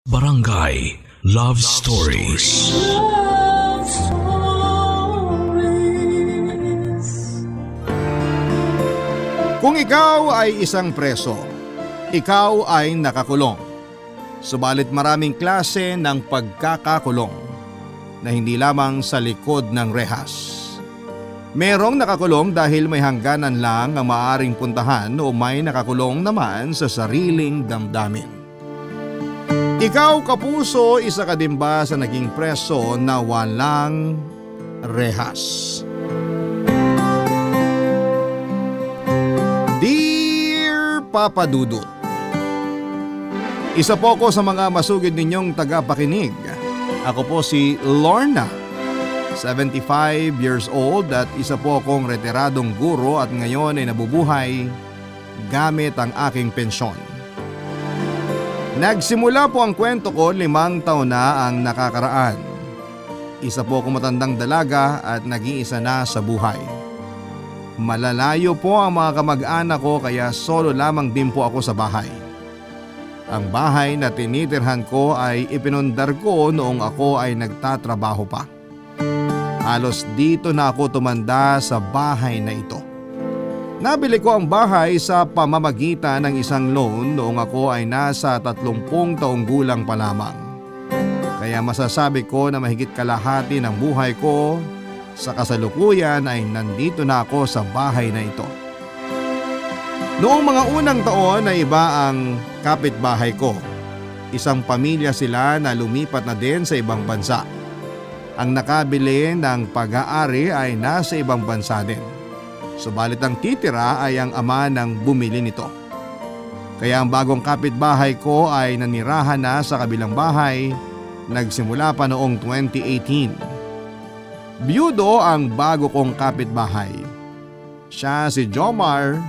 Barangay Love Stories. Love Stories. Kung ikaw ay isang preso, ikaw ay nakakulong. Subalit maraming klase ng pagkakakulong na hindi lamang sa likod ng rehas. Merong nakakulong dahil may hangganan lang ang maaaring puntahan o may nakakulong naman sa sariling damdamin. Ikaw, kapuso, isa ka din ba sa naging preso na walang rehas? Dear Papa Dudut, isa po ko sa mga masugid ninyong tagapakinig. Ako po si Lorna, 75 years old at isa po akong retiradong guro at ngayon ay nabubuhay gamit ang aking pensyon. Nagsimula po ang kwento ko 5 taon na ang nakakaraan. Isa po akong matandang dalaga at nag-iisa na sa buhay. Malalayo po ang mga kamag-anak ko kaya solo lamang din po ako sa bahay. Ang bahay na tinitirhan ko ay ipinundar ko noong ako ay nagtatrabaho pa. Halos dito na ako tumanda sa bahay na ito. Nabili ko ang bahay sa pamamagitan ng isang loan noong ako ay nasa 30 taong gulang pa lamang. Kaya masasabi ko na mahigit kalahati ng buhay ko sa kasalukuyan ay nandito na ako sa bahay na ito. Noong mga unang taon ay iba ang kapitbahay ko. Isang pamilya sila na lumipat na din sa ibang bansa. Ang nakabili ng pag-aari ay nasa ibang bansa din. Subalit ang titira ay ang ama ng bumili nito. Kaya ang bagong kapitbahay ko ay nanirahan na sa kabilang bahay, nagsimula pa noong 2018. Byudo ang bago kong kapitbahay. Siya si Jomar.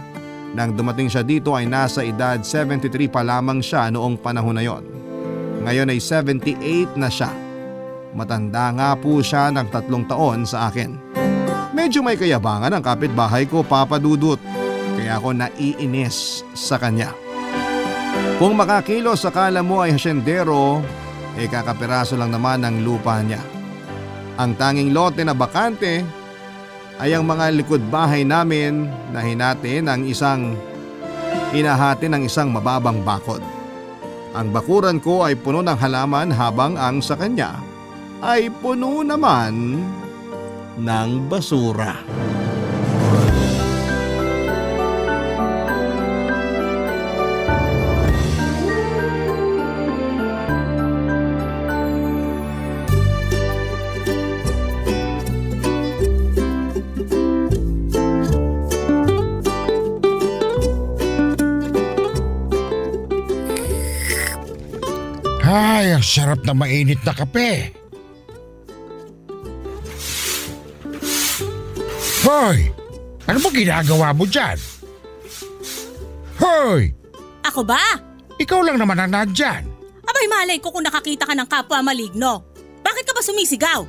Nang dumating siya dito ay nasa edad 73 pa lamang siya noong panahon na yon. Ngayon ay 78 na siya. Matanda nga po siya ng 3 taon sa akin. Medyo may kayabangan ang kapitbahay ko, Papa Dudut, kaya ako naiinis sa kanya. Kung makakilos akala mo ay hasyendero, kakapiraso lang naman ang lupa niya. Ang tanging lote na bakante ay ang mga likod bahay namin na hinahati ng isang mababang bakod. Ang bakuran ko ay puno ng halaman habang ang sa kanya ay puno naman ng basura. Ay, ang sarap na mainit na kape. Hoy! Ano ba ginagawa mo dyan? Hoy! Ako ba? Ikaw lang naman ang nandyan. Abay, malay ko kung nakakita ka ng kapwa maligno. Bakit ka ba sumisigaw?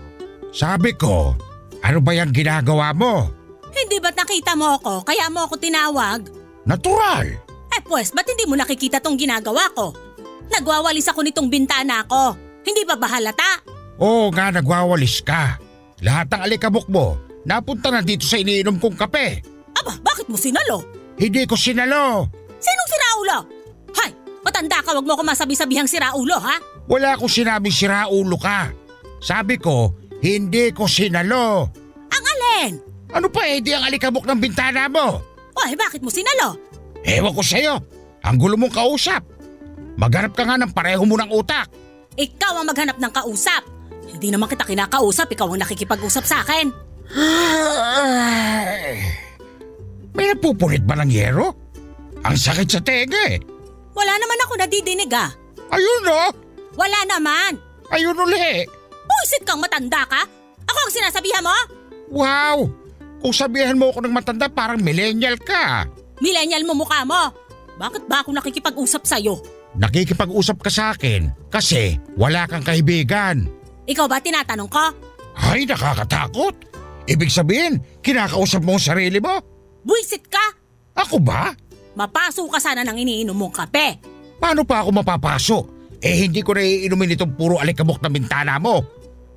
Sabi ko, ano ba yung ginagawa mo? Hindi ba't nakita mo ako kaya mo ako tinawag? Natural! Pues, ba't hindi mo nakikita tong ginagawa ko? Nagwawalis ako nitong bintana ko. Hindi ba bahalata? Oo nga, nagwawalis ka. Lahat ng alikabok mo napunta na dito sa iniinom kong kape. Aba, bakit mo sinalo? Hindi ko sinalo. Sinong siraulo? Hay, matanda ka, wag mo ko masabi-sabihang siraulo, ha? Wala akong sinabing siraulo ka. Sabi ko, hindi ko sinalo. Ang alin? Ano pa di ang alikabok ng bintana mo? Ay, bakit mo sinalo? Ewan ko sa'yo. Ang gulo mong kausap. Maghanap ka nga ng pareho mo ng utak. Ikaw ang maghanap ng kausap. Hindi naman kita kinakausap, ikaw ang nakikipag-usap sa akin. May napupunit ba ng yero? Ang sakit sa tenga eh. Wala naman ako nadidinig ah. Ayun no? Wala naman. Ayun uli. Buisit kang matanda ka? Ako ang sinasabihan mo? Wow! Kung sabihan mo ako ng matanda parang millennial ka. Millennial mo mukha mo. Bakit ba ako nakikipag-usap sa'yo? Nakikipag-usap ka sa akin kasi wala kang kaibigan. Ikaw ba tinatanong ko? Ay, nakakatakot. Ibig sabihin, kinakausap mo ang sarili mo? Buisit ka? Ako ba? Mapaso ka sana ng iniinom mong kape. Paano pa ako mapapaso? Hindi ko na iinumin itong puro alikabok na bintana mo.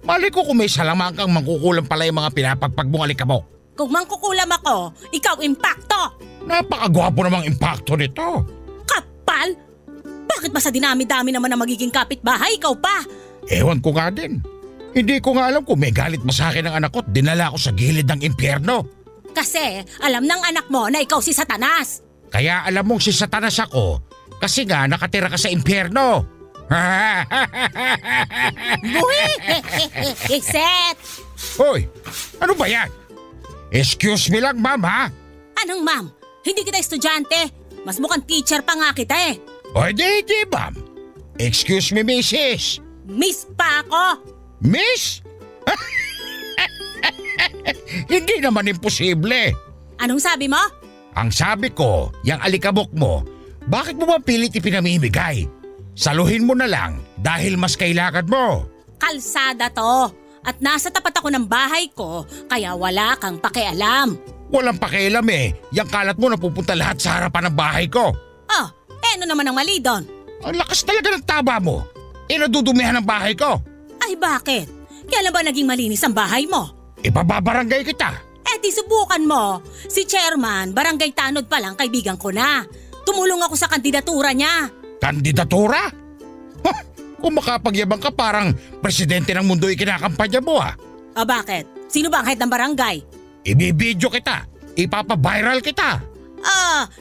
Mali ko kung may salamang kang mangkukulam pala yung mga pinapagpag mong alikabok. Kung mangkukulam ako, ikaw impacto! Napakagwapo namang impacto nito. Kapal? Bakit ba sa dinami-dami naman na magiging kapitbahay, ikaw pa? Ewan ko nga din. Hindi ko nga alam kung may galit ba sa akin ng anak ko at dinala ko sa gilid ng impyerno. Kasi alam ng anak mo na ikaw si Satanas. Kaya alam mong si Satanas ako kasi nga nakatira ka sa impyerno. Buhi! Set! Hoy, ano ba yan? Excuse me lang, ma'am, ha? Anong ma'am? Hindi kita estudyante. Mas mukhang teacher pa nga kita eh. O di, ma'am. Excuse me, Mrs. Miss pa ako. Miss? Hindi naman imposible. Anong sabi mo? Ang sabi ko, yung alikabok mo, bakit mo ba pilit ipinamimigay? Saluhin mo na lang dahil mas kailangan mo. Kalsada to. At nasa tapat ako ng bahay ko, kaya wala kang pakialam. Walang pakialam eh. Yang kalat mo napupunta lahat sa harapan ng bahay ko. Oh, ano naman ang mali doon? Ang lakas talaga ng taba mo. Nadudumihan ang bahay ko. Ay bakit? Kailan ba naging malinis ang bahay mo? Ipababarangay kita. Di subukan mo. Si Chairman, barangay tanod pa lang kaibigan ko na. Tumulong ako sa kandidatura niya. Kandidatura? Kung makapagyabang ka parang presidente ng mundo ikinakampanya mo ha. Bakit? Sino ba ang head ng barangay? Ibibidyo kita. Ipapaviral kita.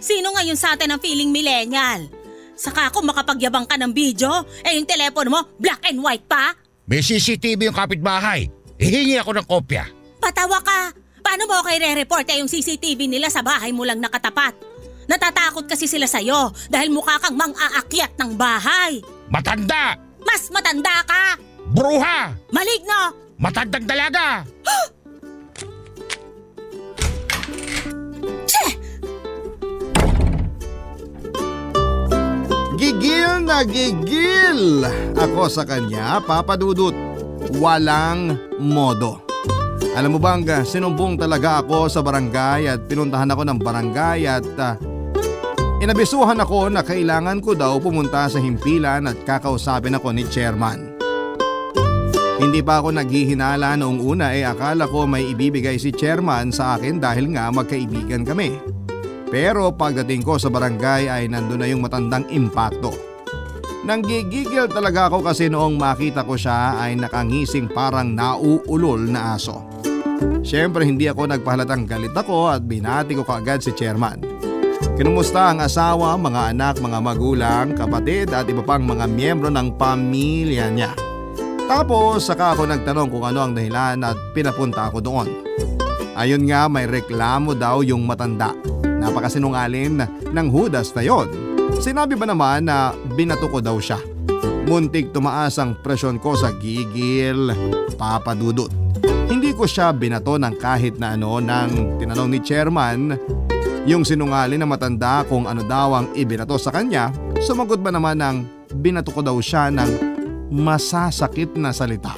Sino ngayon sa atin ang feeling millennial? Saka kung makapagyabang ka ng video, yung telepono mo black and white pa? May CCTV yung kapitbahay. Ihingi ako ng kopya. Patawa ka. Paano mo kayo re-report yung CCTV nila sa bahay mo lang nakatapat? Natatakot kasi sila sa'yo dahil mukha kang mang-aakyat ng bahay. Matanda! Mas matanda ka! Bruha! Maligno! Matandang dalaga! Gigil na gigil ako sa kanya, Papa Dudut. Walang modo. Alam mo bang sinumbong talaga ako sa barangay at pinuntahan ako ng barangay at inabisuhan ako na kailangan ko daw pumunta sa himpilan at kakausapin ako ni Chairman. Hindi pa ako naghihinala noong una akala ko may ibibigay si Chairman sa akin dahil nga magkaibigan kami. Pero pagdating ko sa barangay ay nandun na yung matandang impacto. Nanggigigil talaga ako kasi noong makita ko siya ay nakangising parang nauulol na aso. Siyempre hindi ako nagpahalatang galit ako at binati ko kaagad si Chairman. Kinumusta ang asawa, mga anak, mga magulang, kapatid at iba pang mga miyembro ng pamilya niya. Tapos saka ako nagtanong kung ano ang dahilan at pinapunta ako doon. Ayun nga, may reklamo daw yung matanda. Napakasinungaling ng hudas na yon. Sinabi ba naman na binato ko daw siya. Muntik tumaas ang presyon ko sa gigil, Papa Dudut. Hindi ko siya binato ng kahit na ano nang tinanong ni Chairman yung sinungaling na matanda kung ano daw ang ibinato sa kanya. Sumagot ba naman ng binato ko daw siya ng masasakit na salita.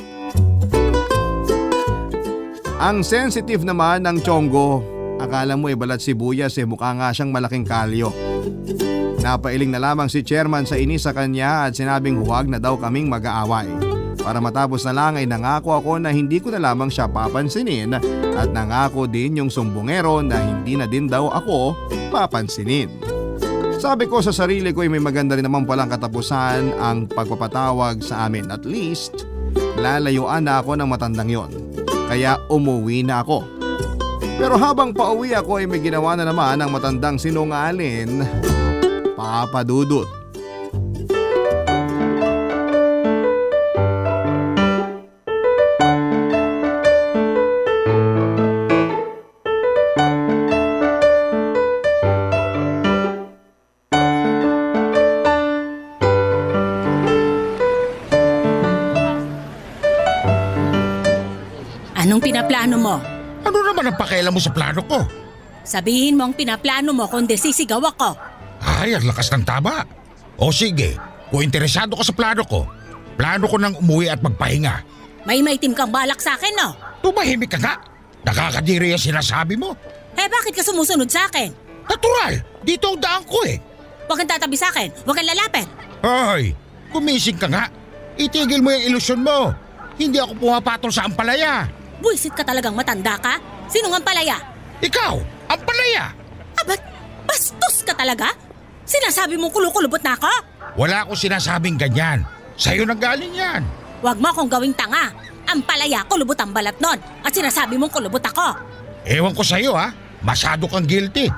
Ang sensitive naman ng Chongo. Akala mo balat sibuyas mukha nga siyang malaking kalyo. Napailing na lamang si Chairman sa inis sa kanya at sinabing huwag na daw kaming mag-aaway. Para matapos na lang ay nangako ako na hindi ko na lamang siya papansinin at nangako din yung sumbongero na hindi na din daw ako papansinin. Sabi ko sa sarili ko ay may maganda rin naman palang katapusan ang pagpapatawag sa amin. At least, lalayuan na ako ng matandang yon. Kaya umuwi na ako. Pero habang pauwi ako ay may ginawa na naman ang matandang sinungalin, Papa Dudut. Anong pinaplano mo? Ano naman ang pakialam mo sa plano ko? Sabihin mo ang pinaplano mo kundi sisigaw ako. Ay, ang lakas ng taba. O sige, kung interesado ka sa plano ko ko nang umuwi at magpahinga. May maitim kang balak sa akin, no? Tumahimik ka nga. Nakakadiri ang sinasabi mo. Bakit ka sumusunod sa akin? Natural, dito ang daan ko Huwag kang tatabi sa akin, huwag kang lalapit. Ay, Gumising ka nga. Itigil mo yung ilusyon mo. Hindi ako pumapatol sa ampalaya. Buisit ka talagang matanda ka? Sinong ang palaya? Ikaw, ampalaya. Abat, bastos ka talaga? Sinasabi mong kulukulubot na ako? Wala akong sinasabing ganyan. Sa'yo nang galing yan. Huwag mo akong gawing tanga. Ang palaya, kulubot ang balat nun. At sinasabi mong kulubot ako. Ewan ko sa'yo ha. Masyado kang guilty.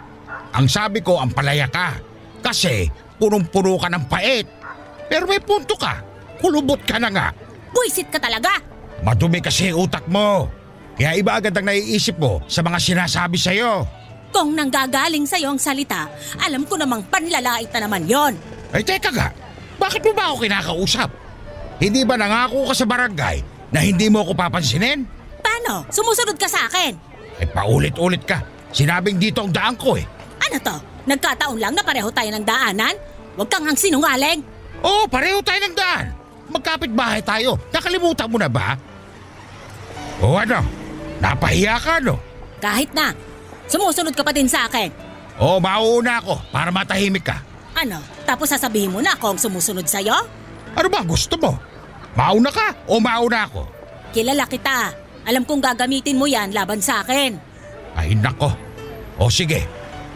Ang sabi ko, ampalaya ka. Kasi punong-puno ka ng pait. Pero may punto ka. Kulubot ka na nga. Buisit ka talaga. Madumi kasi utak mo. Kaya iba agad ang naiisip mo sa mga sinasabi sa'yo. Kung nanggagaling sa'yo ang salita, alam ko namang panlalait na naman yon. Ay teka nga, bakit mo ba ako kinakausap? Hindi ba nangako ka sa barangay na hindi mo ako papansinin? Paano? Sumusunod ka sa akin. Ay paulit-ulit ka. Sinabing dito ang daan ko eh. Ano to? Nagkataon lang na pareho tayo ng daanan? Huwag kang ang sinungaling. Oo, pareho tayo ng daan. Magkapit bahay tayo. Nakalimutan mo na ba? O ano? Napahiya ka no? Kahit na. Sumusunod ka pa din sa akin. Oo, mauuna ako para matahimik ka. Ano? Tapos sasabihin mo na ako ang sumusunod sa'yo? Ano ba gusto mo? Mauna ka o mauna ako? Kilala kita. Alam kong gagamitin mo yan laban sa akin. Ay nako. O sige,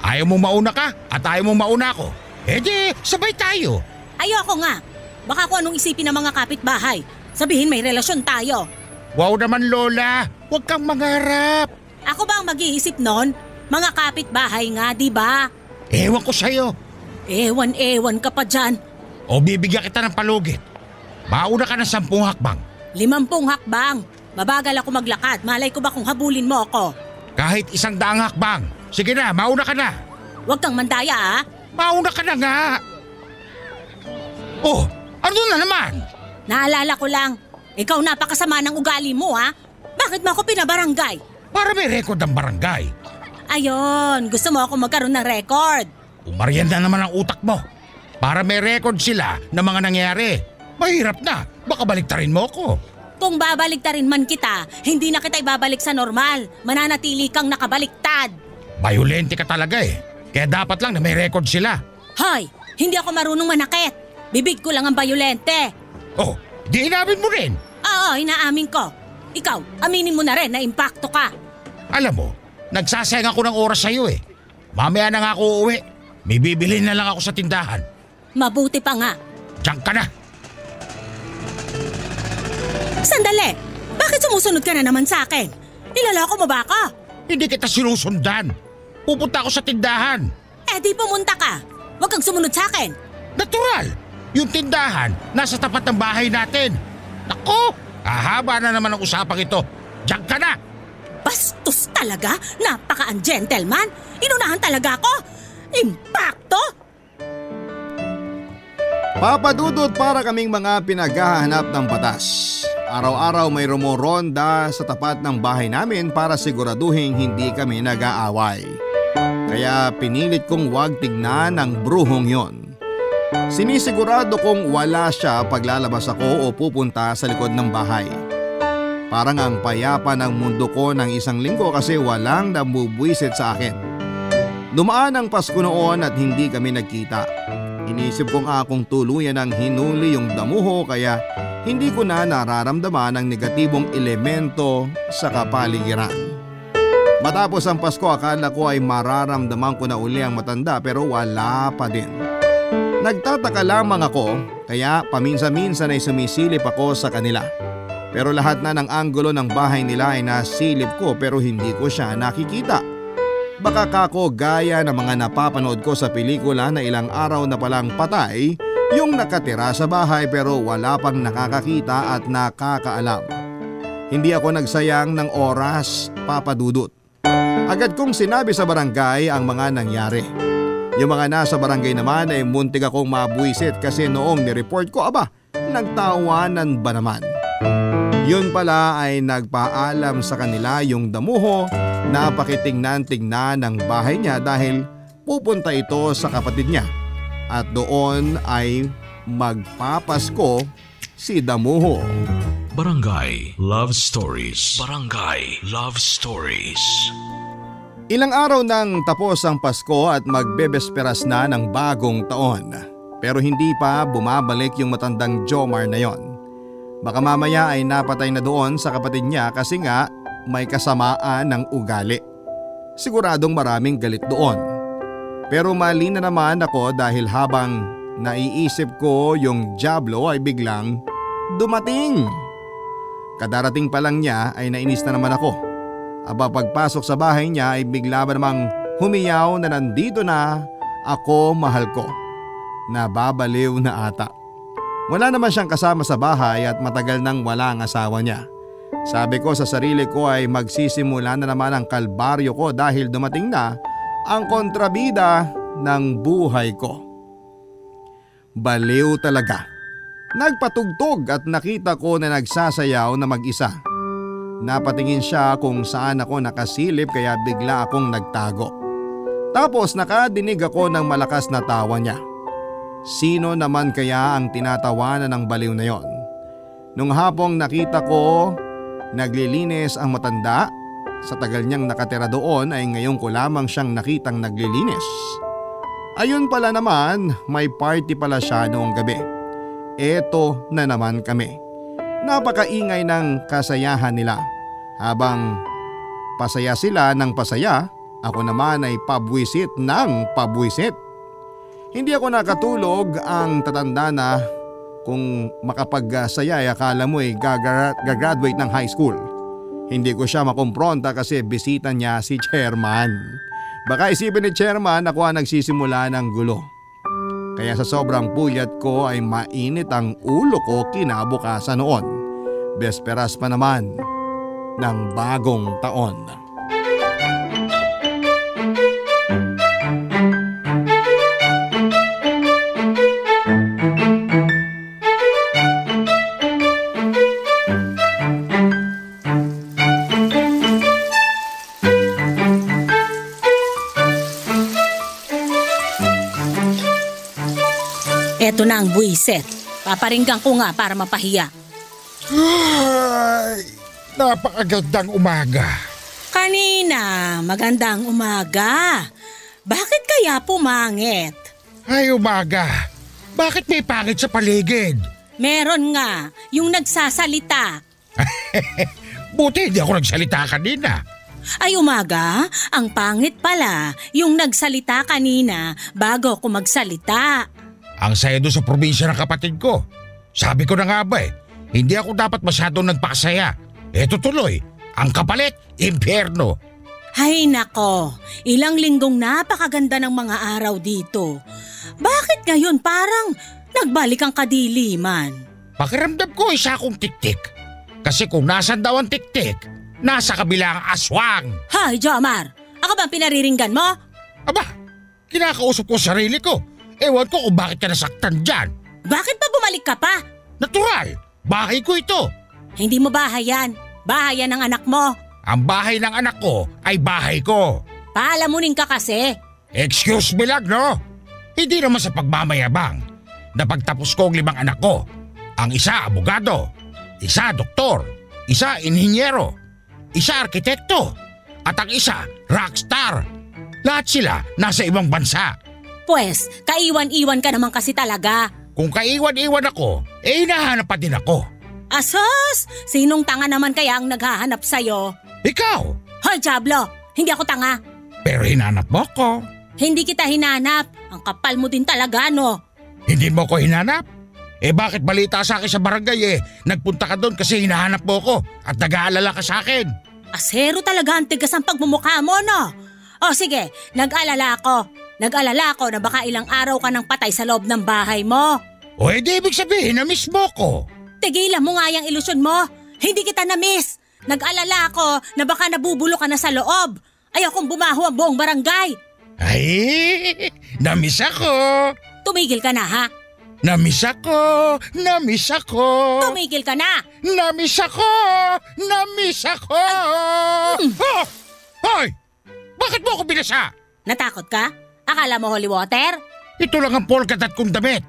ayaw mo mauna ka at ayaw mo mauna ako. Eh di, sabay tayo. Ayoko nga. Baka kung anong isipin ng mga kapitbahay. Sabihin may relasyon tayo. Wow naman Lola, huwag kang mangarap. Ako ba ang mag-iisip nun? Mga kapitbahay nga, di ba? Ewan ko sa'yo. Ewan ka pa dyan. O bibigyan kita ng palugit. Mauna ka ng 10 hakbang. 50 hakbang. Mabagal ako maglakad. Malay ko ba kung habulin mo ako? Kahit 100 hakbang. Sige na, mauna ka na. Huwag kang mandaya ah. Mauna ka na nga. Oh, ano na naman? Naalala ko lang. Ikaw napakasama ng ugali mo ha. Bakit mo ako pinabarangay? Para may record ang barangay. Ayon, gusto mo ako magkaroon ng record. Umaryan na naman ang utak mo. Para may record sila ng mga nangyari. Mahirap na, baka baliktarin mo ko. Kung babaliktarin man kita, hindi na kita ibabalik sa normal. Mananatili kang nakabaliktad. Bayolente ka talaga eh. Kaya dapat lang na may record sila. Hoy, hindi ako marunong manakit. Bibig ko lang ang bayolente. Oh, di inamin mo rin. Oo, inaamin ko. Ikaw, aminin mo na rin na impacto ka. Alam mo, nagsasayang ako ng oras sa'yo eh. Mamaya na nga ako uuwi. May bibili na lang ako sa tindahan. Mabuti pa nga. Diyan ka na. Sandali! Bakit sumusunod ka na naman sa akin? Nilalako mo ba ako? Hindi kita sinusundan. Pupunta ako sa tindahan. Eh di pumunta ka. Huwag kang sumunod sa akin. Natural! Yung tindahan, nasa tapat ng bahay natin. Naku! Hahaba na naman ang usapang ito. Diyan ka na! Bastos talaga? Napaka-ungentleman? Inunahan talaga ako? Impacto? Papadudot para kaming mga pinaghahanap ng batas. Araw-araw may rumoronda sa tapat ng bahay namin para siguraduhin hindi kami nag-aaway. Kaya pinilit kong huwag tignan ang bruhong yon. Sinisigurado kong wala siya paglalabas ako o pupunta sa likod ng bahay. Parang ang payapa ng mundo ko ng 1 linggo kasi walang nabubwisit sa akin. Dumaan ang Pasko noon at hindi kami nagkita. Inisip ko nga kung tuluyan ang hinuli yung damuho kaya hindi ko na nararamdaman ang negatibong elemento sa kapaligiran. Matapos ang Pasko akala ko ay mararamdaman ko na uli ang matanda pero wala pa din. Nagtataka lamang ako kaya paminsan-minsan ay sumisilip ako sa kanila. Pero lahat na ng anggulo ng bahay nila ay nasilip ko pero hindi ko siya nakikita. Baka kako gaya ng mga napapanood ko sa pelikula na ilang araw na palang patay yung nakatira sa bahay pero wala pang nakakakita at nakakaalam. Hindi ako nagsayang ng oras, papadudot. Agad kong sinabi sa barangay ang mga nangyari. Yung mga nasa barangay naman ay muntik akong mabuisit kasi noong nireport ko nagtawanan ba naman. Yun pala ay nagpaalam sa kanila yung damuho na pakitingnan-tingnan ng bahay niya dahil pupunta ito sa kapatid niya. At doon ay magpapasko si damuho. Barangay Love Stories. Barangay Love Stories. Ilang araw nang tapos ang Pasko at magbebesperas na ng bagong taon. Pero hindi pa bumabalik yung matandang Jomar na yon. Baka mamaya ay napatay na doon sa kapatid niya kasi nga may kasamaan ng ugali. Siguradong maraming galit doon. Pero mali na naman ako dahil habang naiisip ko yung Diablo ay biglang dumating. Kadarating pa lang niya ay nainis na naman ako. Aba pagpasok sa bahay niya ay bigla ba namang humiyaw na nandito na ako mahal ko. Nababaliw na ata. Wala naman siyang kasama sa bahay at matagal nang wala ang asawa niya. Sabi ko sa sarili ko ay magsisimula na naman ang kalbaryo ko dahil dumating na ang kontrabida ng buhay ko. Baliw talaga. Nagpatugtog at nakita ko na nagsasayaw na mag-isa. Napatingin siya kung saan ako nakasilip kaya bigla akong nagtago. Tapos nakadinig ako ng malakas na tawa niya. Sino naman kaya ang tinatawanan ng baliw na yon? Nung hapong nakita ko naglilinis ang matanda, sa tagal niyang nakatira doon ay ngayon ko lamang siyang nakitang naglilinis. Ayun pala naman, may party pala siya noong gabi. Eto na naman kami. Napakaingay ng kasayahan nila. Habang pasaya sila ng pasaya, ako naman ay pabwisit ng pabwisit. Hindi ako nakatulog, ang tatanda na kung makapagsaya ay akala mo ay gagraduate ng high school. Hindi ko siya makumpronta kasi bisita niya si Chairman. Baka isipin ni Chairman ako ang nagsisimula ng gulo. Kaya sa sobrang puyat ko ay mainit ang ulo ko kinabukasan noon. Besperas pa naman ng bagong taon. Eto na ang buwiset. Paparinggan ko nga para mapahiya. Ay, napakagandang umaga. Kanina, magandang umaga. Bakit kaya pumangit? Ay, umaga. Bakit may pangit sa paligid? Meron nga, yung nagsasalita. Buti hindi ako nagsalita kanina. Ay umaga, ang pangit pala yung nagsalita kanina bago ako magsalita. Ang saya doon sa probinsya ng kapatid ko. Sabi ko na nga ba hindi ako dapat masyadong nagpakasaya. Eto tuloy, ang kapalit, impyerno. Hay nako, ilang linggong napakaganda ng mga araw dito. Bakit ngayon parang nagbalik ang kadiliman? Pakiramdam ko isa akong tiktik. Kasi kung nasan daw ang tiktik, nasa kabila ang aswang. Hay Jomar, ako bang pinariringgan mo? Aba, kinakausap ko sarili ko. Ewan ko kung bakit ka nasaktan dyan. Bakit pa bumalik ka pa? Natural, bahay ko ito. Hindi mo bahay yan. Bahay yan ng anak mo. Ang bahay ng anak ko ay bahay ko. Paalamunin ka kasi. Excuse me lang, no? Hindi naman sa pagmamayabang. Napagtapos ko ang 5 anak ko. Ang isa abogado, isa doktor, isa inhinyero, isa arkitekto, at ang isa rockstar. Lahat sila nasa ibang bansa. Pwes, kaiwan-iwan ka naman kasi talaga. Kung kaiwan-iwan ako, hinahanap pa din ako. Asos! Sinong tanga naman kaya ang naghahanap sa'yo? Ikaw! Hoy, Diablo! Hindi ako tanga. Pero hinanap mo ko. Hindi kita hinanap. Ang kapal mo din talaga, no? Hindi mo ko hinanap? Bakit balita sa akin sa barangay nagpunta ka doon kasi hinahanap mo ko at nag-aalala ka sa akin? Asero talaga ang tigas ang pagmumukha mo, no? O sige, nag-alala ako. Nag-alala ako na baka ilang araw ka nang patay sa loob ng bahay mo. O di ibig sabihin na miss mo ko. Tigilan mo nga yung ilusyon mo. Hindi kita na-miss. Nag-alala ako na baka nabubulo ka na sa loob. Ayokong bumaho ang buong barangay. Ay, na-miss ako. Tumigil ka na ha? Na-miss ako. Na-miss ako. Tumigil ka na. Na-miss ako. Na-miss ako. Oh! Hoy! Bakit mo ako binasa? Natakot ka? Akala mo holy water? Ito lang ang polkatat kong damit.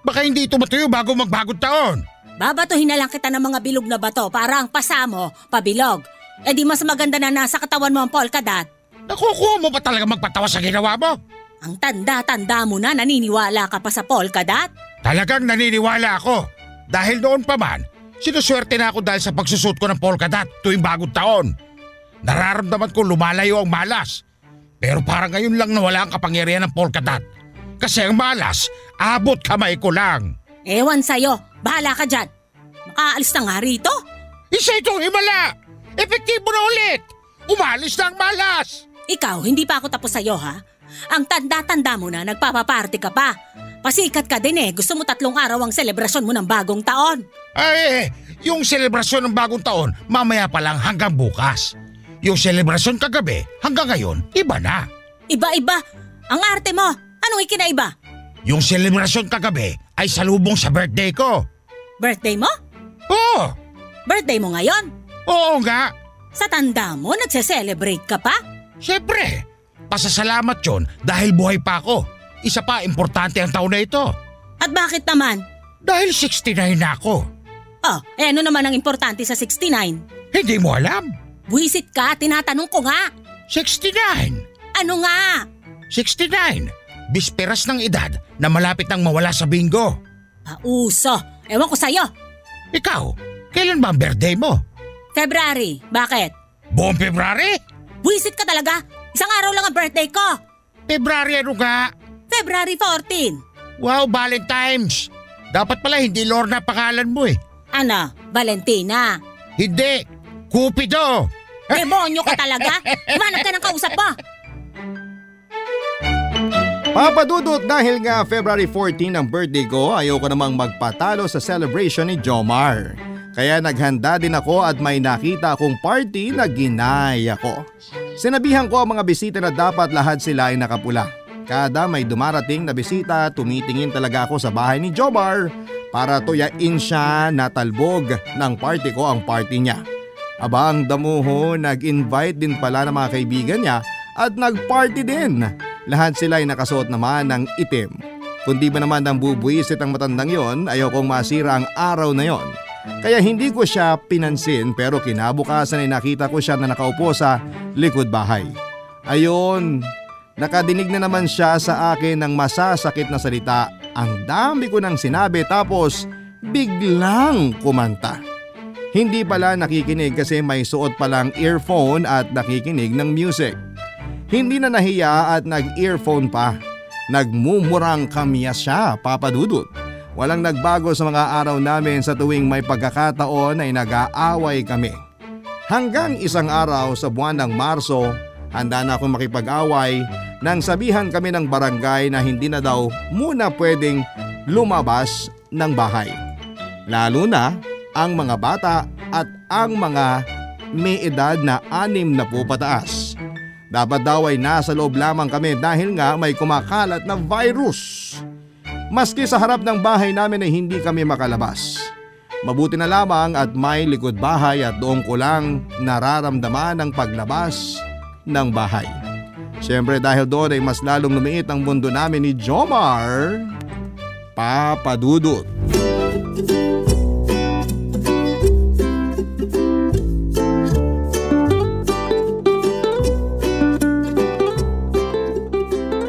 Baka hindi ito matuyo bago magbagong taon. Babatuhin na lang kita ng mga bilog na bato para ang pasa mo, pabilog. Di mas maganda na nasa katawan mo ang polkadat. Nakukuha mo pa talaga magpatawa sa ginawa mo? Ang tanda-tanda mo na, naniniwala ka pa sa polka dot? Talagang naniniwala ako. Dahil noon pa man, sinuswerte na ako dahil sa pagsusot ko ng polka dot tuwing bagong taon. Nararamdaman ko lumalayo ang malas. Pero parang ngayon lang nawala ang kapangyarihan ng polka dot. Kasi ang malas, abot kamay ko lang. Ewan sa'yo, bahala ka dyan. Makaalis na nga rito. Isa itong himala! Epektibo na ulit! Umalis na ang malas! Ikaw, hindi pa ako tapos sa'yo ha. Ang tanda-tanda mo na, nagpapaparty ka pa. Pasikat ka din gusto mo 3 araw ang selebrasyon mo ng bagong taon. Ay, yung selebrasyon ng bagong taon, mamaya pa lang hanggang bukas. Yung selebrasyon kagabi, hanggang ngayon, iba na. Iba-iba. Ang arte mo, anong ikinaiba? Yung selebrasyon kagabi ay salubong sa birthday ko. Birthday mo? Oo! Birthday mo ngayon? Oo nga! Sa tanda mo, nagse-celebrate ka pa? Siyempre! Pasasalamat yun dahil buhay pa ako. Isa pa, importante ang taon na ito. At bakit naman? Dahil 69 na ako. Oh, ano naman ang importante sa 69? Hindi mo alam? Buwisit ka, tinatanong ko nga. 69! Ano nga? 69! Bisperas ng edad na malapit nang mawala sa bingo. Pauso, ewan ko sa'yo. Ikaw, kailan ba ang birthday mo? February, bakit? Buong February? Buwisit ka talaga, isang araw lang ang birthday ko. February ano nga? February 14. Wow, Valentine's! Dapat pala hindi Lorna pangalan mo eh. Ano, Valentina? Hindi, Cupido! Demonyo ka talaga? Umanap ka ng kausap mo. Papa Dudut, dahil nga February 14 ang birthday ko, ayoko namang magpatalo sa celebration ni Jomar. Kaya naghanda din ako at may nakita akong party na ginaya ko. Sinabihan ko ang mga bisita na dapat lahat sila ay nakapula. Kada may dumarating na bisita, tumitingin talaga ako sa bahay ni Jomar para tuyain siya na talbog ng party ko ang party niya. Aba, ang damuho, nag-invite din pala ng mga kaibigan niya at nag-party din. Lahat sila ay nakasuot naman ng itim. Kundi ba naman ang bubuisit ang matandang yon, ayokong masira ang araw na yon. Kaya hindi ko siya pinansin pero kinabukasan ay nakita ko siya na nakaupo sa likod bahay. Ayun, nakadinig na naman siya sa akin ng masasakit na salita. Ang dami ko nang sinabi tapos biglang kumanta. Hindi pala nakikinig kasi may suot palang earphone at nakikinig ng music. Hindi na nahiya at nag-earphone pa. Nagmumurang kamya siya, Papa Dudut. Walang nagbago sa mga araw namin sa tuwing may pagkakataon ay nag-aaway kami. Hanggang isang araw sa buwan ng Marso, handa na akong makipag-away nang sabihan kami ng barangay na hindi na daw muna pwedeng lumabas ng bahay. Lalo na ang mga bata at ang mga may edad na 6 na po pataas. Dapat daw ay nasa loob lamang kami dahil nga may kumakalat na virus. Maski sa harap ng bahay namin ay hindi kami makalabas. Mabuti na lamang at may likod bahay at doon ko lang nararamdaman ang paglabas ng bahay. Siyempre dahil doon ay mas lalong lumiit ang mundo namin ni Jomar, Papa Dudut.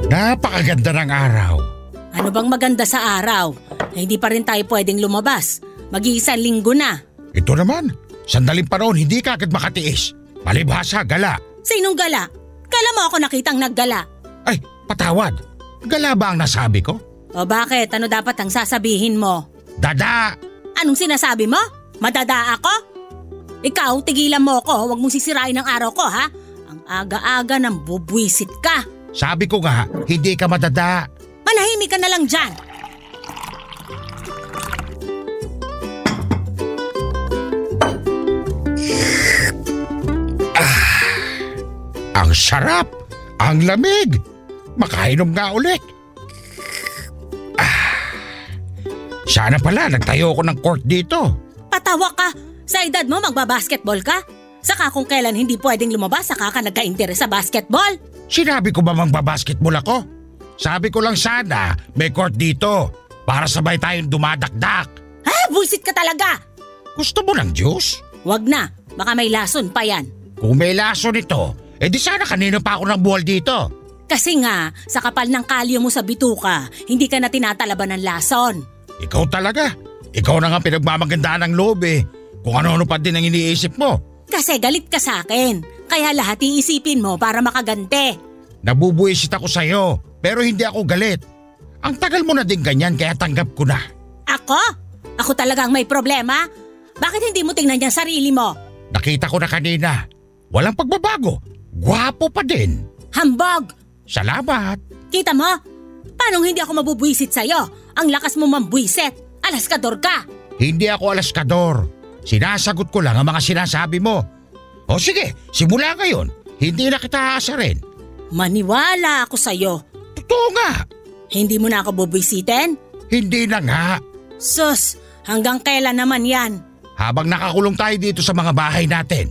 Napakaganda ng araw. Ano bang maganda sa araw? Hindi pa rin tayo pwedeng lumabas. Mag-iisang linggo na. Ito naman, sandaling panahon hindi ka agad makatiis. Palibhasa, gala. Sinong gala? Kala mo ako nakitang naggala? Ay, patawad. Gala ba ang nasabi ko? O bakit? Ano dapat ang sasabihin mo? Dada! Anong sinasabi mo? Madada ako? Ikaw, tigilan mo ko. Huwag mong sisirain ang araw ko, ha? Ang aga-aga ng bubwisit ka. Sabi ko nga, hindi ka madada. Manahimik ka na lang dyan. Ang sarap! Ang lamig! Makainom nga ulit. Sana pala nagtayo ako ng court dito. Patawa ka. Sa edad mo magbabasketball ka? Saka kung kailan hindi pwedeng lumabas, saka ka nagka-interes sa basketball. Sinabi ko ba magbabasketball ako? Sabi ko lang sana may court dito para sabay tayong dumadakdak. Ha? Buisit ka talaga! Gusto mo ng juice? Wag na. Baka may lason pa yan. Kung may lason ito, edi sana kanino pa ako ng buwal dito. Kasi nga, sa kapal ng kalyo mo sa bituka, hindi ka na tinatalaban ng lason. Ikaw talaga. Ikaw na nga pinagmamagandaan ng loob eh. Kung ano-ano pa din ang iniisip mo. Kasi galit ka sa akin, kaya lahat iisipin mo para makagante. Nabubuisit ako sa'yo, pero hindi ako galit. Ang tagal mo na din ganyan kaya tanggap ko na. Ako? Ako talagang may problema? Bakit hindi mo tingnan yung sarili mo? Nakita ko na kanina. Walang pagbabago. Gwapo pa din. Hambog! Salamat. Kita mo? Paano hindi ako mabubwisit sa'yo? Ang lakas mo mambwisit. Alaskador ka. Hindi ako alaskador. Sinasagot ko lang ang mga sinasabi mo. O sige, simula ngayon, hindi na kita aasarin. Maniwala ako sa'yo. Totoo nga. Hindi mo na ako bubwisitin? Hindi na nga. Sus, hanggang kailan naman yan? Habang nakakulong tayo dito sa mga bahay natin.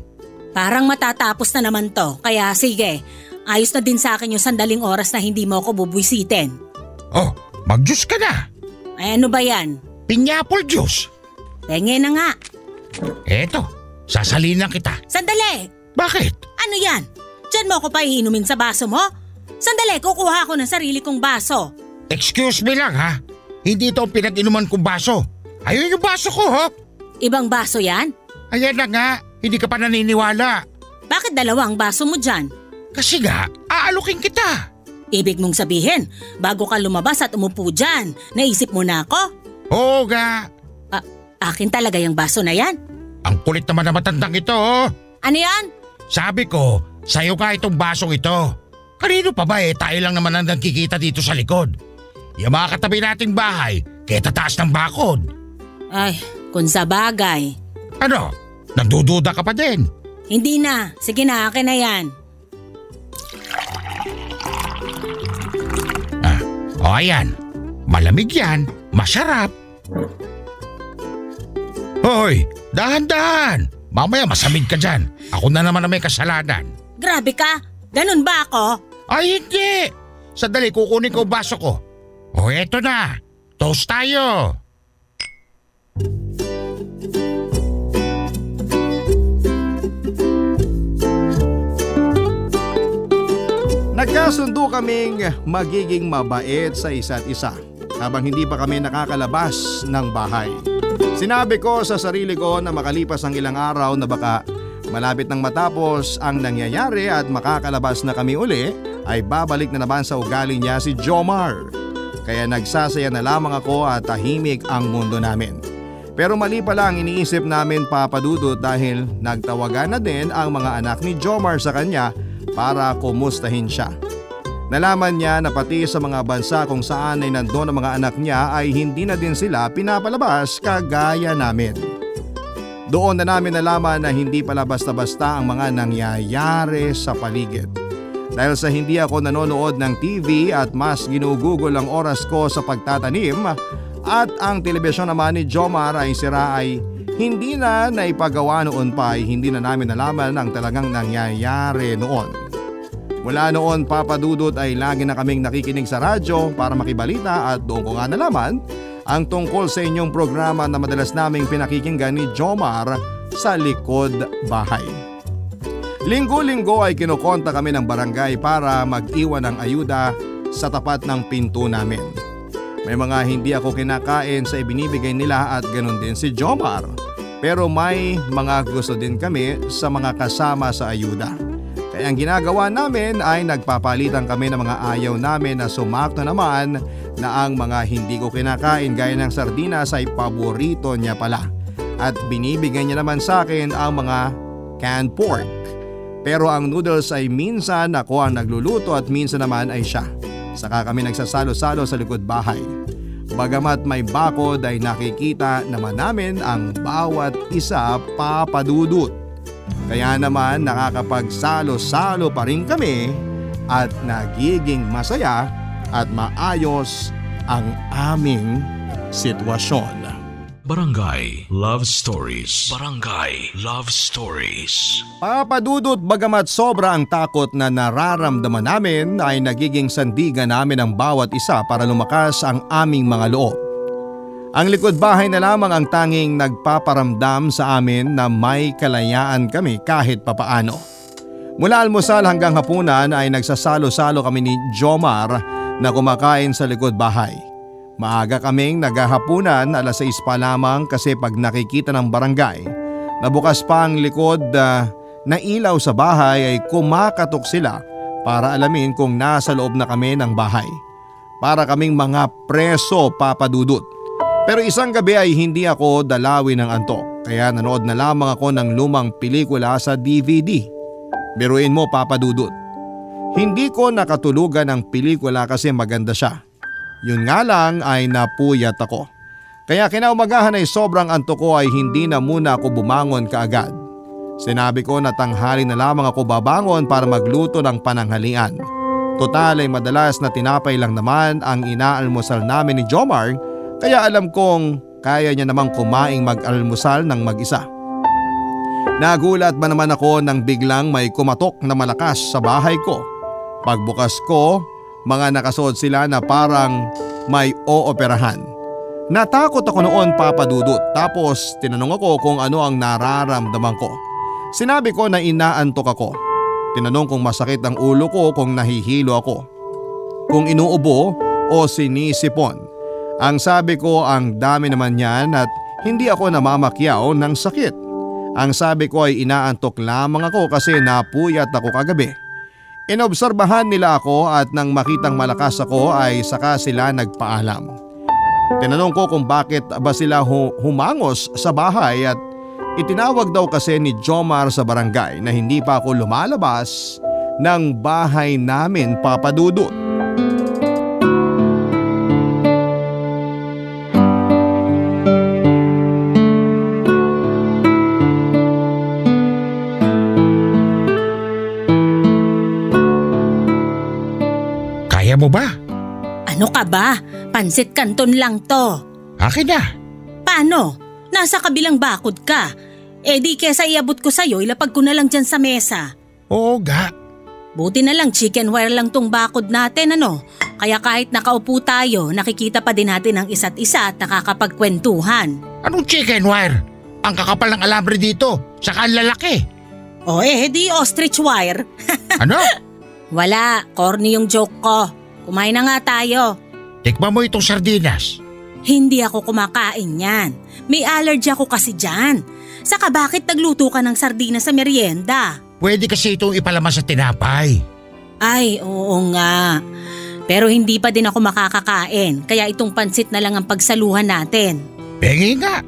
Parang matatapos na naman to, kaya sige. Ayos na din sa akin yung sandaling oras na hindi mo ako bubwisitin. Oh, mag-juice ka na. Ay ano ba yan? Pineapple juice. Penge na nga. Eto, sasalin lang kita. Sandali! Bakit? Ano yan? Diyan mo ako pa iinumin sa baso mo? Sandali, kukuha ako ng sarili kong baso. Excuse me lang ha. Hindi ito ang pinag-inuman kong baso. Ayun yung baso ko ho. Ibang baso yan? Ayan na nga, hindi ka pa naniniwala. Bakit dalawa ang baso mo dyan? Kasi nga, aalukin kita. Ibig mong sabihin, bago ka lumabas at umupo dyan, naisip mo na ako? Oo nga. Akin talaga yung baso na yan. Ang kulit naman na matandang ito. Ano yan? Sabi ko, sa'yo ka itong basong ito. Kanino pa ba tayo lang naman ang nagkikita dito sa likod. Yung mga katabi nating bahay, kaya tataas ng bakod. Ay, kung sa bagay. Ano? Nagdududa ka pa din? Hindi na. Sige na, akin na yan. O ayan, malamig yan, masarap. Hoy, dahan-dahan. Mamaya masamig ka dyan. Ako na naman na may kasalanan. Grabe ka. Ganun ba ako? Ay hindi. Sandali, kukunin ko ang baso ko. O eto na, toast tayo. Nagkasundo kaming magiging mabait sa isa't isa habang hindi pa kami nakakalabas ng bahay. Sinabi ko sa sarili ko na makalipas ang ilang araw na baka malapit nang matapos ang nangyayari at makakalabas na kami uli ay babalik na naman sa ugali niya si Jomar. Kaya nagsasaya na lamang ako at tahimik ang mundo namin. Pero mali pala ang iniisip namin, Papa Dudut, dahil nagtawagan na din ang mga anak ni Jomar sa kanya para kumustahin siya. Nalaman niya na pati sa mga bansa kung saan ay nandoon ang mga anak niya ay hindi na din sila pinapalabas kagaya namin. Doon na namin nalaman na hindi pala basta-basta ang mga nangyayari sa paligid. Dahil sa hindi ako nanonood ng TV at mas ginugugol ang oras ko sa pagtatanim at ang telebisyon naman ni Jomar ay sira ay hindi na naipagawa noon pa ay hindi na namin nalaman ang talagang nangyayari noon. Mula noon, Papa Dudut, ay lagi na kaming nakikinig sa radyo para makibalita at doon ko nga nalaman ang tungkol sa inyong programa na madalas naming pinakikinggan ni Jomar sa likod bahay. Linggo-linggo ay kinukonta kami ng barangay para mag-iwan ng ayuda sa tapat ng pinto namin. May mga hindi ako kinakain sa ibinibigay nila at ganun din si Jomar. Pero may mga gusto din kami sa mga kasama sa ayuda. Kaya ang ginagawa namin ay nagpapalitan kami ng mga ayaw namin na sumakto naman na ang mga hindi ko kinakain gaya ng sardinas ay paborito niya pala. At binibigay niya naman sa akin ang mga canned pork. Pero ang noodles ay minsan ako ang nagluluto at minsan naman ay siya. Saka kami nagsasalo-salo sa likod bahay. Bagamat may bakod ay nakikita naman namin ang bawat isa, Papa Dudut. Kaya naman nakakapagsalo-salo pa rin kami at nagiging masaya at maayos ang aming sitwasyon. Barangay Love Stories. Barangay Love Stories. Papa Dudut, bagamat sobra ang takot na nararamdaman namin ay nagiging sandigan namin ang bawat isa para lumakas ang aming mga loob. Ang likod bahay na lamang ang tanging nagpaparamdam sa amin na may kalayaan kami kahit papaano. Mula almusal hanggang hapunan ay nagsasalo-salo kami ni Jomar na kumakain sa likod bahay. Maaga kaming naghahapunan, 6:00 pa lamang kasi pag nakikita ng barangay na bukas pa ang likod na ilaw sa bahay ay kumakatok sila para alamin kung nasa loob na kami ng bahay. Para kaming mga preso, Papa Dudut. Pero isang gabi ay hindi ako dalawin ng antok kaya nanood na lamang ako ng lumang pelikula sa DVD. Biruin mo, Papa Dudut. Hindi ko nakatulugan ang pelikula kasi maganda siya. Yun nga lang ay napuyat ako. Kaya kinaumagahan ay sobrang antok ko ay hindi na muna ako bumangon kaagad. Sinabi ko na tanghali na lamang ako babangon para magluto ng pananghalian. Total ay madalas na tinapay lang naman ang inaalmusal namin ni Jomar kaya alam kong kaya niya namang kumaing mag-almusal ng mag-isa. Nagulat ba naman ako nang biglang may kumatok na malakas sa bahay ko. Pagbukas ko, mga nakasuot sila na parang may ooperahan. Natakot ako noon, Papa Dudut, tapos tinanong ako kung ano ang nararamdaman ko. Sinabi ko na inaantok ako. Tinanong kung masakit ang ulo ko, kung nahihilo ako, kung inuubo o sinisipon. Ang sabi ko ang dami naman yan at hindi ako namamakyaw ng sakit. Ang sabi ko ay inaantok lamang ako kasi napuyat ako kagabi. Inobserbahan nila ako at nang makitang malakas ako ay saka sila nagpaalam. Tinanong ko kung bakit ba sila humangos sa bahay at itinawag daw kasi ni Jomar sa barangay na hindi pa ako lumalabas ng bahay namin, Papa Dudut. Mo ba? Ano ka ba? Pansit Canton lang to. Akin na. Paano? Nasa kabilang bakod ka. Eh di kesa iabot ko sa'yo, ilapag ko na lang dyan sa mesa. Oo ga. Buti na lang chicken wire lang tong bakod natin ano. Kaya kahit nakaupo tayo, nakikita pa din natin ang isa't isa at nakakapagkwentuhan. Anong chicken wire? Ang kakapal ng alambre dito, saka ang lalaki. O di ostrich wire. Ano? Wala, corny yung joke ko. Kumain na nga tayo. Tikman mo itong sardinas. Hindi ako kumakain yan. May allergy ako kasi dyan. Saka bakit nagluto ka ng sardinas sa merienda? Pwede kasi itong ipalaman sa tinapay. Ay, oo nga. Pero hindi pa din ako makakakain. Kaya itong pansit na lang ang pagsaluhan natin. Pengi nga.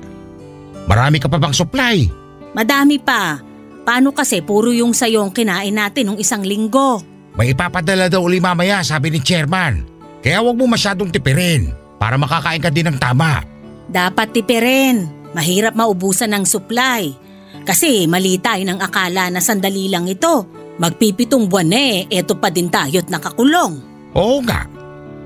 Marami ka pa bang supply? Madami pa. Paano kasi puro yung sayo ang kinain natin nung isang linggo? May ipapadala daw uli mamaya, sabi ni chairman. Kaya huwag mo masyadong tipirin para makakain ka din ng tama. Dapat tipirin. Mahirap maubusan ng supply. Kasi mali tayo ng akala na sandali lang ito. Magpipitong buwan eto pa din tayo't nakakulong. Oo nga.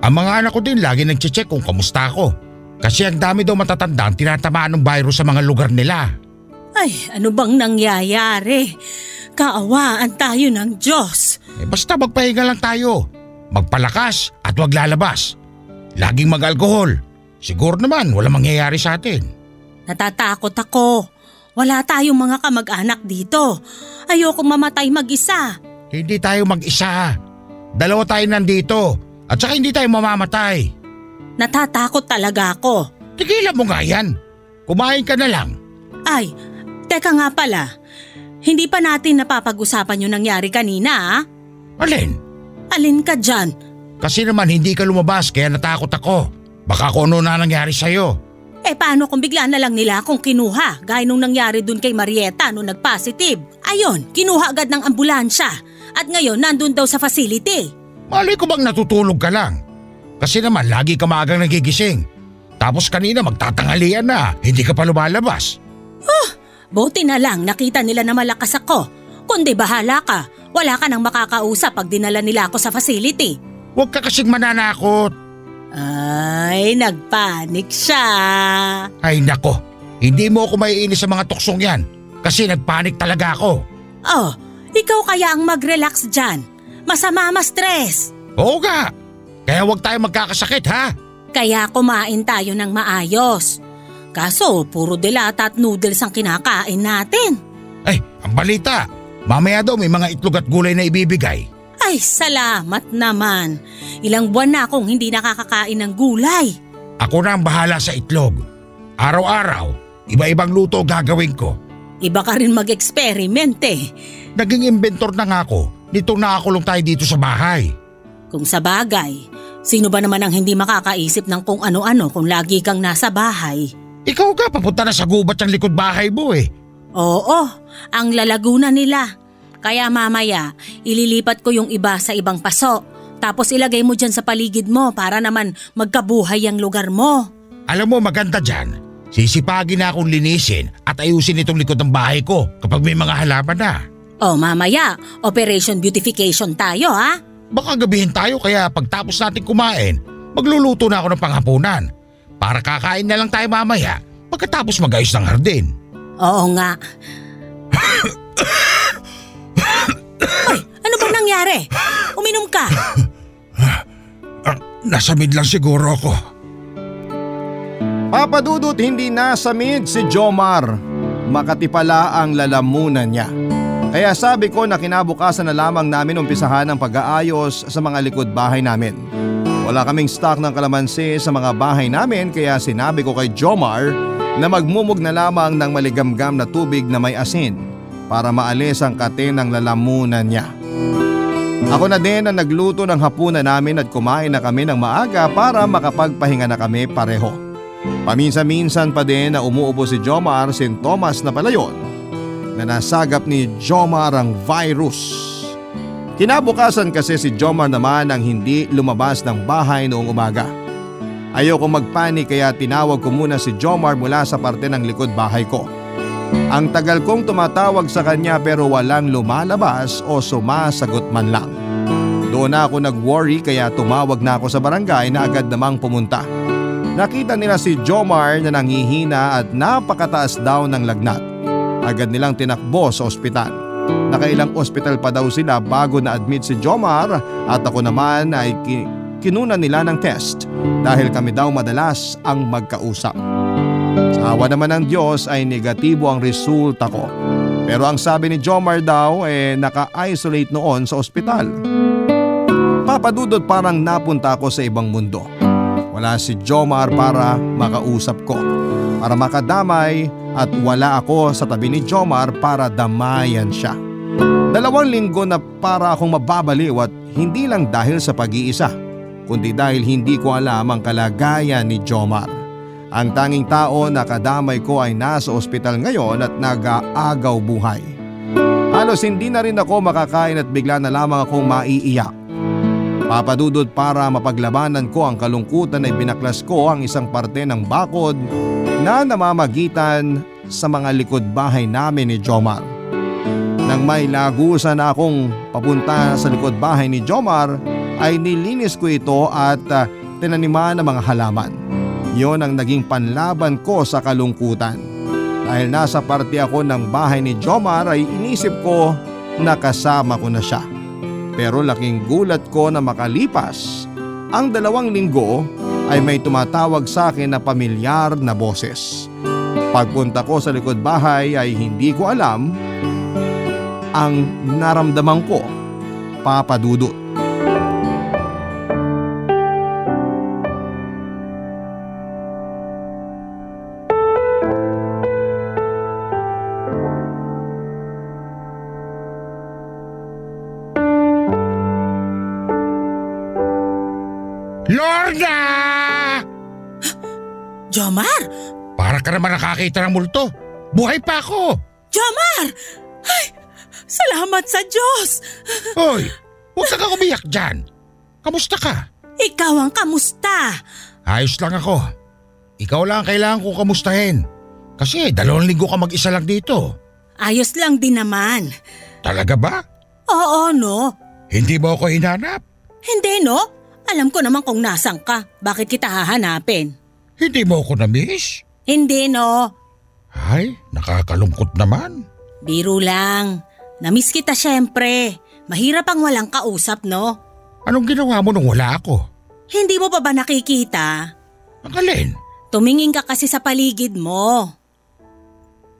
Ang mga anak ko din lagi nagche-check kung kamusta ako. Kasi ang dami daw matatanda ang tinatamaan ng virus sa mga lugar nila. Ay, ano bang nangyayari? Kaawaan tayo ng Diyos. Basta magpahinga lang tayo. Magpalakas at wag lalabas. Laging mag-alkohol. Siguro naman wala mangyayari sa atin. Natatakot ako. Wala tayong mga kamag-anak dito. Ayokong mamatay mag-isa. Hindi tayo mag-isa. Dalawa tayo nandito. At saka hindi tayo mamamatay. Natatakot talaga ako. Tigilan mo nga yan. Kumain ka na lang. Ay, teka nga pala. Hindi pa natin napapag-usapan yung nangyari kanina, ha? Alin? Alin ka dyan? Kasi naman hindi ka lumabas kaya natakot ako. Baka kung ano na nangyari sa'yo. Paano kung bigla na lang nila akong kinuha gaya nung nangyari dun kay Marieta nung nag-positive? Ayon, kinuha agad ng ambulansya at ngayon nandun daw sa facility. Malay ko bang natutulog ka lang? Kasi naman lagi ka maagang nagigising. Tapos kanina magtatanghalian na, hindi ka pa lumalabas. Buti na lang nakita nila na malakas ako. Kundi bahala ka, wala ka nang makakausap pag dinala nila ako sa facility. Huwag ka kasing mananakot. Ay, nagpanik siya. Ay nako, hindi mo ako maiinis sa mga tuksong yan. Kasi nagpanik talaga ako. Oh, ikaw kaya ang mag-relax dyan. Masama ma-stress. Oo nga, kaya huwag tayo magkakasakit ha. Kaya kumain tayo ng maayos. Kaso puro delata at noodles ang kinakain natin. Ay, ang balita, Mamaya daw may mga itlog at gulay na ibibigay. Ay, salamat naman. Ilang buwan na akong hindi nakakakain ng gulay. Ako na ang bahala sa itlog. Araw-araw, iba-ibang luto gagawin ko. Iba ka rin mag-experiment eh. Naging inventor na nga ako nitong nakakulong tayo dito sa bahay. Kung sa bagay, sino ba naman ang hindi makakaisip ng kung ano-ano kung lagi kang nasa bahay? Ikaw ka, papunta na sa gubat ang likod bahay mo eh. Oo, ang lalaguna nila. Kaya mamaya, ililipat ko yung iba sa ibang paso. Tapos ilagay mo dyan sa paligid mo para naman magkabuhay ang lugar mo. Alam mo, maganda dyan. Sisipagin na akong linisin at ayusin itong likod ng bahay ko kapag may mga halaman na. O mamaya, Operation Beautification tayo ha? Baka gabihin tayo kaya pagtapos natin kumain, magluluto na ako ng panghapunan. Para kakain na lang tayo mamaya pagkatapos mag-ayos ng hardin. Oo nga. Ay, ano bang nangyari? Uminom ka. Nasamid lang siguro ako. Papa Dudut, hindi nasamid si Jomar. Makati pala ang lalamunan niya. Kaya sabi ko na kinabukasan na lamang namin umpisahan ang pag-aayos sa mga likod bahay namin. Wala kaming stock ng kalamansi sa mga bahay namin kaya sinabi ko kay Jomar na magmumog na lamang ng maligamgam na tubig na may asin para maalis ang kate ng lalamunan niya. Ako na din ang nagluto ng hapunan namin at kumain na kami ng maaga para makapagpahinga na kami pareho. Paminsan-minsan pa din na umuubo si Jomar, sintomas na pala yun na nasagap ni Jomar ang virus. Kinabukasan kasi si Jomar naman ang hindi lumabas ng bahay noong umaga. Ayoko magpanik kaya tinawag ko muna si Jomar mula sa parte ng likod bahay ko. Ang tagal kong tumatawag sa kanya pero walang lumalabas o sumasagot man lang. Doon na ako nag-worry kaya tumawag na ako sa barangay na agad namang pumunta. Nakita nila si Jomar na nanghihina at napakataas daw ng lagnat. Agad nilang tinakbo sa ospital. Nakailang ospital pa daw sila bago na-admit si Jomar at ako naman ay kinunan nila ng test dahil kami daw madalas ang magkausap. Sa awa naman ng Diyos ay negatibo ang resulta ko. Pero ang sabi ni Jomar daw naka-isolate noon sa ospital. Papadudot parang napunta ako sa ibang mundo. Wala si Jomar para makausap ko, para makadamay at wala ako sa tabi ni Jomar para damayan siya. 2 linggo na para akong mababaliw at hindi lang dahil sa pag-iisa, kundi dahil hindi ko alam ang kalagayan ni Jomar. Ang tanging tao na kadamay ko ay nasa ospital ngayon at nag-aagaw buhay. Halos hindi na rin ako makakain at bigla na lamang akong maiiyak. Papadudod para mapaglabanan ko ang kalungkutan ay binaklas ko ang isang parte ng bakod na namamagitan sa mga likod bahay namin ni Jomar. Nang may lagusan na akong papunta sa likod bahay ni Jomar ay nilinis ko ito at tinaniman ng mga halaman. Yon ang naging panlaban ko sa kalungkutan. Dahil nasa parte ako ng bahay ni Jomar ay inisip ko na kasama ko na siya. Pero laking gulat ko na makalipas ang 2 linggo ay may tumatawag sa akin na pamilyar na boses. Pagpunta ko sa likod bahay ay hindi ko alam ang naramdaman ko, Papa Dudut. Lorna! Jomar! Para ka naman nakakita ng multo. Buhay pa ako! Jomar! Ay, salamat sa Diyos! Hoy, huwag ka umiyak dyan. Kamusta ka? Ikaw ang kamusta? Ayos lang ako. Ikaw lang ang kailangan kong kamustahin. Kasi 2 linggo ka mag-isa lang dito. Ayos lang din naman. Talaga ba? Oo, no? Hindi mo ako hinanap? Hindi, no? Alam ko naman kung nasan ka. Bakit kita hahanapin? Hindi mo ako na-miss? Hindi, no? Ay, nakakalungkot naman. Biro lang. Namiss kita syempre. Mahirap ang walang kausap, no? Anong ginawa mo nung wala ako? Hindi mo pa ba nakikita? Ang alin? Tumingin ka kasi sa paligid mo.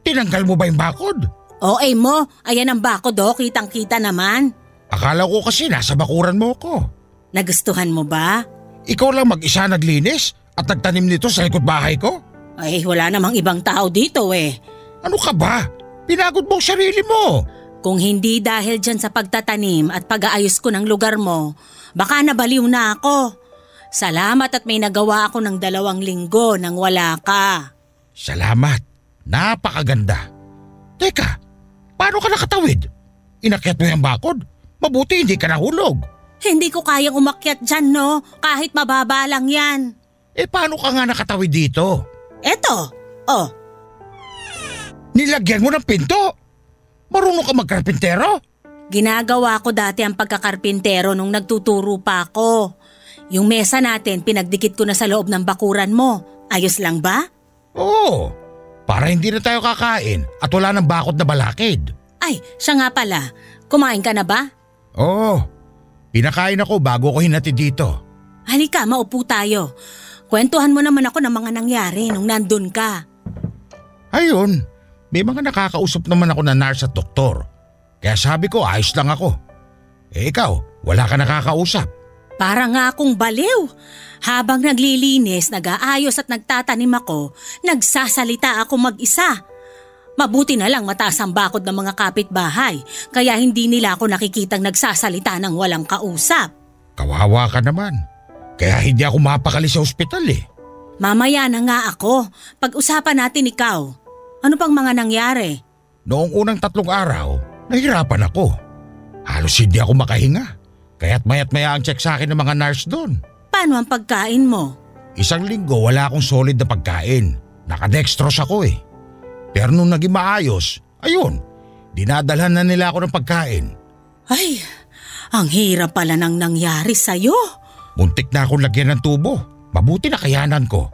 Tinanggal mo ba yung bakod? OA mo, ayan ang bakod kitang-kita naman. Akala ko kasi nasa bakuran mo ko. Nagustuhan mo ba? Ikaw lang mag-isa naglinis at nagtanim nito sa likod bahay ko? Ay, wala namang ibang tao dito eh. Ano ka ba? Pinagod mo ang sarili mo. Kung hindi dahil dyan sa pagtatanim at pag-aayos ko ng lugar mo, baka nabaliw na ako. Salamat at may nagawa ako ng 2 linggo nang wala ka. Salamat. Napakaganda. Teka, paano ka nakatawid? Inakyat mo yung bakod? Mabuti hindi ka nahulog. Hindi ko kayang umakyat dyan, no? Kahit mababa lang yan. Paano ka nga nakatawid dito? Eto, Nilagyan mo ng pinto? Marunong ka magkarpintero? Ginagawa ko dati ang pagkakarpintero nung nagtuturo pa ako. Yung mesa natin, pinagdikit ko na sa loob ng bakuran mo. Ayos lang ba? Oo, para hindi na tayo kakain at wala ng bakod na balakid. Ay, siya nga pala. Kumain ka na ba? Oo, pinakain ako bago ko hinatid dito. Halika, maupo tayo. Kwentuhan mo naman ako ng mga nangyari nung nandun ka. Ayun, may mga nakakausap naman ako na nurse at doktor. Kaya sabi ko ayos lang ako. Ikaw, wala ka nakakausap. Para nga akong baliw. Habang naglilinis, nag-aayos at nagtatanim ako, nagsasalita ako mag-isa. Mabuti na lang mataas ang bakod ng mga kapitbahay, kaya hindi nila ako nakikitang nagsasalita ng walang kausap. Kawawa ka naman. Kaya hindi ako mapakali sa ospital eh. Mamaya na nga ako. Pag-usapan natin ikaw. Ano pang mga nangyari? Noong unang 3 araw, nahirapan ako. Halos hindi ako makahinga. Kaya't mayat-maya ang check sa akin ng mga nurse doon. Paano ang pagkain mo? 1 linggo wala akong solid na pagkain. Nakadextrose ako eh. Pero nung naging maayos, ayun, dinadalhan na nila ako ng pagkain. Ay, ang hirap pala nang nangyari sa'yo. Muntik na akong lagyan ng tubo. Mabuti na kayanan ko.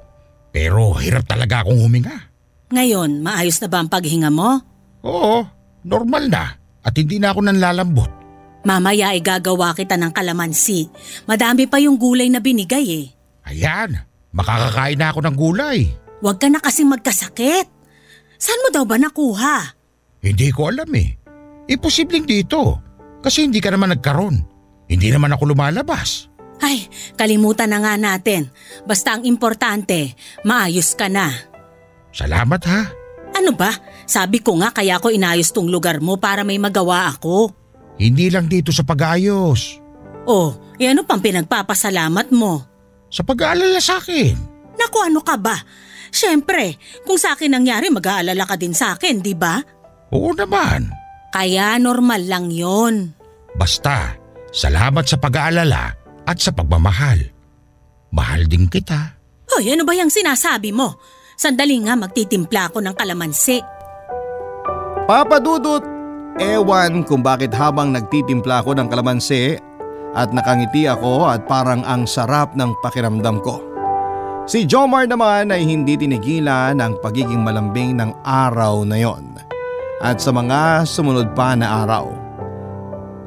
Pero hirap talaga akong huminga. Ngayon, maayos na ba ang paghinga mo? Oo, normal na. At hindi na ako nanlalambot. Mamaya ay gagawa kita ng kalamansi. Madami pa yung gulay na binigay eh. Ayan, makakakain na ako ng gulay. Huwag ka na kasing magkasakit. Saan mo daw ba nakuha? Hindi ko alam eh. Imposibleng dito. Kasi hindi ka naman nagkaroon. Hindi naman ako lumalabas. Ay, kalimutan na nga natin. Basta ang importante, maayos ka na. Salamat ha. Ano ba? Sabi ko nga kaya ko inayos tong lugar mo para may magawa ako. Hindi lang dito sa pag-aayos. Ano pang pinagpapasalamat mo? Sa pag-aalala sa akin. Naku, ano ka ba? Siyempre, kung sa akin nangyari, mag-aalala ka din sa akin, di ba? Oo naman. Kaya normal lang yon. Basta, salamat sa pag-aalala at sa pagmamahal. Mahal din kita. Hoy, ano ba yung sinasabi mo? Sandali nga, magtitimpla ako ng kalamansi. Papa Dudut, ewan kung bakit habang nagtitimpla ako ng kalamansi at nakangiti ako at parang ang sarap ng pakiramdam ko. Si Jomar naman ay hindi tinigilan ang pagiging malambing ng araw na yon at sa mga sumunod pa na araw.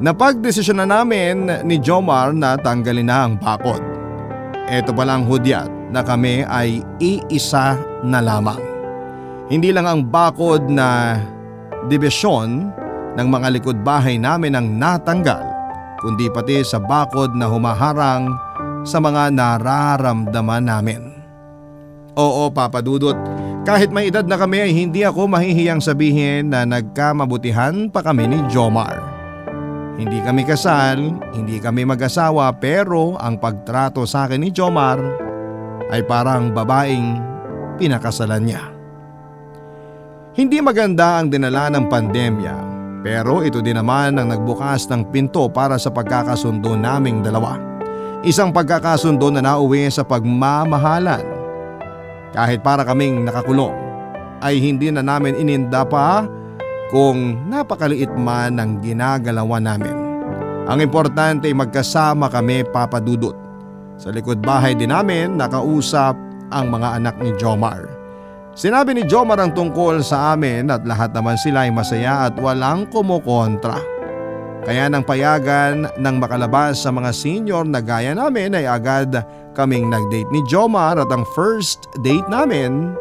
Napagdesisyon na namin ni Jomar na tanggalin na ang bakod. Ito palang hudyat na kami ay iisa na lamang. Hindi lang ang bakod na dibisyon ng mga likod bahay namin ang natanggal, kundi pati sa bakod na humaharang sa mga nararamdaman namin. Oo, Papa Dudut, kahit may edad na kami ay hindi ako mahihiyang sabihin na nagkamabutihan pa kami ni Jomar. Hindi kami kasal, hindi kami mag-asawa, pero ang pagtrato sa akin ni Jomar ay parang babaeng pinakasalan niya. Hindi maganda ang dinala ng pandemya, pero ito din naman ang nagbukas ng pinto para sa pagkakasundo naming dalawa. Isang pagkakasundo na nauwi sa pagmamahalan. Kahit para kaming nakakulong, ay hindi na namin ininda pa kung napakaliit man ang ginagalawan namin. Ang importante ay magkasama kami, Papa Dudut. Sa likod bahay din namin nakausap ang mga anak ni Jomar. Sinabi ni Jomar ang tungkol sa amin at lahat naman sila ay masaya at walang kumukontra. Kaya nang payagan ng makalabas sa mga senior na gaya namin ay agad kaming nag-date ni Jomar at ang first date namin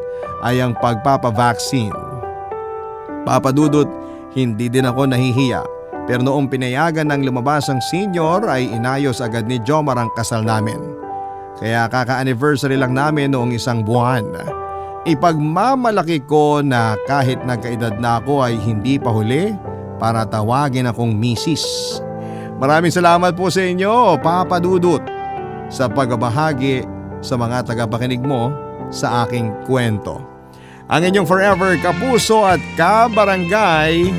ay ang pagpapavaccine. Papa Dudut, Hindi din ako nahihiya, pero noong pinayagan ng lumabas ang senior ay inayos agad ni Jomar ang kasal namin. Kaya kaka-anniversary lang namin noong isang buwan. Ipagmamalaki ko na kahit nagkaedad na ako ay hindi pa huli para tawagin akong misis. Maraming salamat po sa inyo, Papa Dudut, sa pagbabahagi sa mga tagapakinig mo sa aking kwento. Ang inyong forever kapuso at kabarangay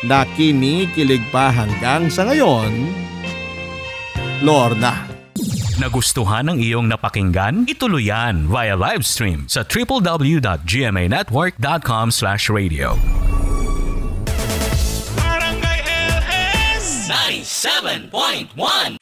na kinikilig pa hanggang sa ngayon, Lorna. Nagustuhan ng iyong napakinggan? Ituloy yan via live stream sa www.gmanetwork.com/radio. Barangay LS 97.1